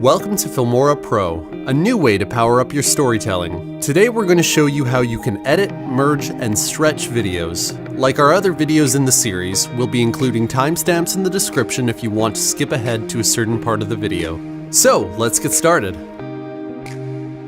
Welcome to FilmoraPro, a new way to power up your storytelling. Today we're going to show you how you can edit, merge, and stretch videos. Like our other videos in the series, we'll be including timestamps in the description if you want to skip ahead to a certain part of the video. So, let's get started.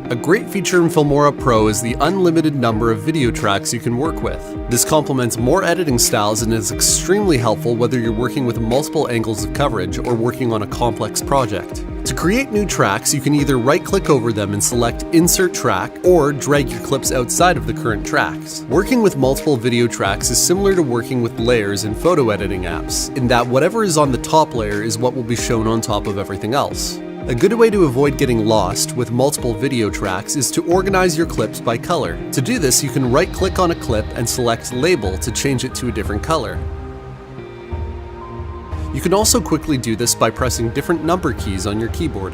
A great feature in FilmoraPro is the unlimited number of video tracks you can work with. This complements more editing styles and is extremely helpful whether you're working with multiple angles of coverage or working on a complex project. To create new tracks, you can either right-click over them and select Insert Track, or drag your clips outside of the current tracks. Working with multiple video tracks is similar to working with layers in photo editing apps, in that whatever is on the top layer is what will be shown on top of everything else. A good way to avoid getting lost with multiple video tracks is to organize your clips by color. To do this, you can right-click on a clip and select Label to change it to a different color. You can also quickly do this by pressing different number keys on your keyboard.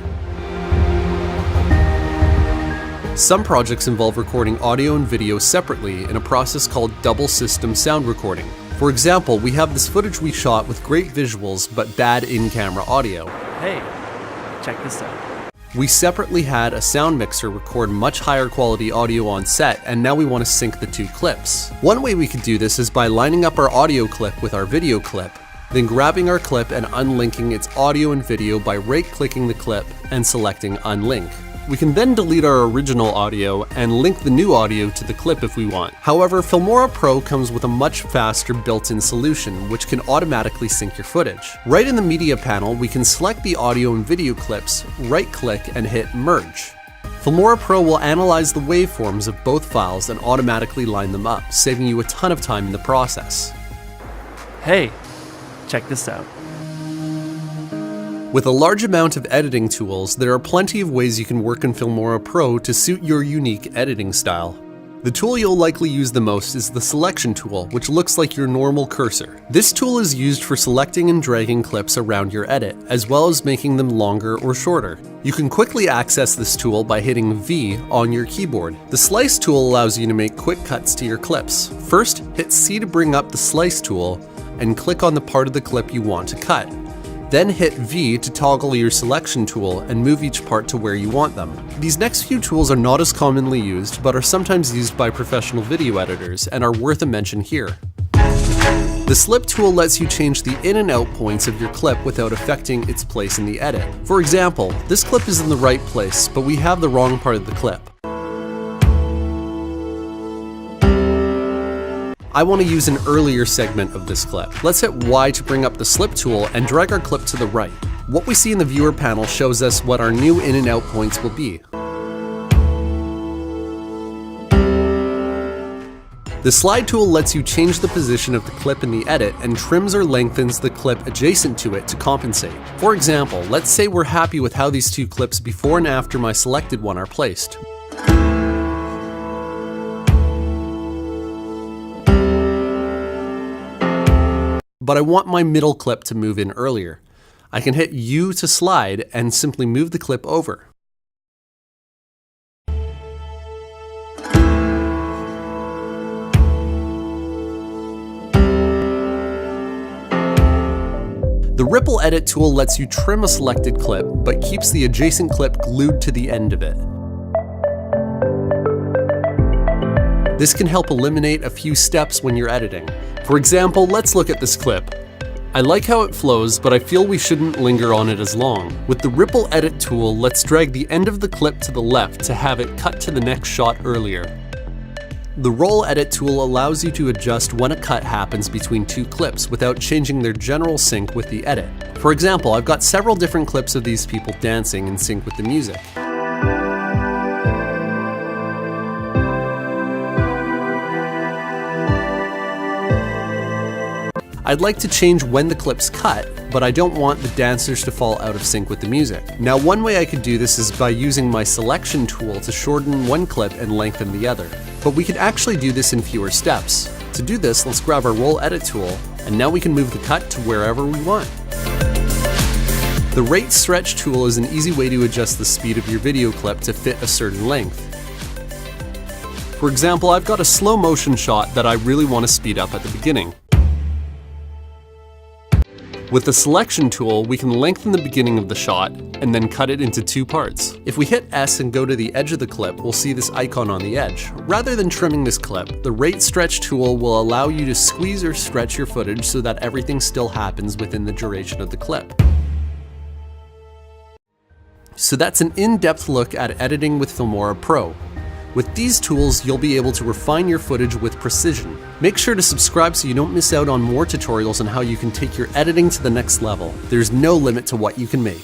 Some projects involve recording audio and video separately in a process called double system sound recording. For example, we have this footage we shot with great visuals but bad in-camera audio. Hey, check this out. We separately had a sound mixer record much higher quality audio on set, and now we want to sync the two clips. One way we could do this is by lining up our audio clip with our video clip, then grabbing our clip and unlinking its audio and video by right-clicking the clip and selecting Unlink. We can then delete our original audio and link the new audio to the clip if we want. However, FilmoraPro comes with a much faster built-in solution which can automatically sync your footage. Right in the media panel, we can select the audio and video clips, right-click and hit Merge. FilmoraPro will analyze the waveforms of both files and automatically line them up, saving you a ton of time in the process. Hey, check this out. With a large amount of editing tools, there are plenty of ways you can work in FilmoraPro to suit your unique editing style. The tool you'll likely use the most is the Selection tool, which looks like your normal cursor. This tool is used for selecting and dragging clips around your edit, as well as making them longer or shorter. You can quickly access this tool by hitting V on your keyboard. The Slice tool allows you to make quick cuts to your clips. First, hit C to bring up the Slice tool, and click on the part of the clip you want to cut. Then hit V to toggle your selection tool and move each part to where you want them. These next few tools are not as commonly used, but are sometimes used by professional video editors and are worth a mention here. The Slip tool lets you change the in and out points of your clip without affecting its place in the edit. For example, this clip is in the right place, but we have the wrong part of the clip. I want to use an earlier segment of this clip. Let's hit Y to bring up the Slip tool and drag our clip to the right. What we see in the viewer panel shows us what our new in and out points will be. The Slide tool lets you change the position of the clip in the edit and trims or lengthens the clip adjacent to it to compensate. For example, let's say we're happy with how these two clips before and after my selected one are placed. But I want my middle clip to move in earlier. I can hit U to slide and simply move the clip over. The Ripple Edit tool lets you trim a selected clip, but keeps the adjacent clip glued to the end of it. This can help eliminate a few steps when you're editing. For example, let's look at this clip. I like how it flows, but I feel we shouldn't linger on it as long. With the Ripple Edit tool, let's drag the end of the clip to the left to have it cut to the next shot earlier. The Roll Edit tool allows you to adjust when a cut happens between two clips without changing their general sync with the edit. For example, I've got several different clips of these people dancing in sync with the music. I'd like to change when the clip's cut, but I don't want the dancers to fall out of sync with the music. Now, one way I could do this is by using my Selection tool to shorten one clip and lengthen the other. But we could actually do this in fewer steps. To do this, let's grab our Roll Edit tool, and now we can move the cut to wherever we want. The Rate Stretch tool is an easy way to adjust the speed of your video clip to fit a certain length. For example, I've got a slow motion shot that I really want to speed up at the beginning. With the selection tool, we can lengthen the beginning of the shot and then cut it into 2 parts. If we hit S and go to the edge of the clip, we'll see this icon on the edge. Rather than trimming this clip, the rate stretch tool will allow you to squeeze or stretch your footage so that everything still happens within the duration of the clip. So that's an in-depth look at editing with FilmoraPro. With these tools, you'll be able to refine your footage with precision. Make sure to subscribe so you don't miss out on more tutorials on how you can take your editing to the next level. There's no limit to what you can make.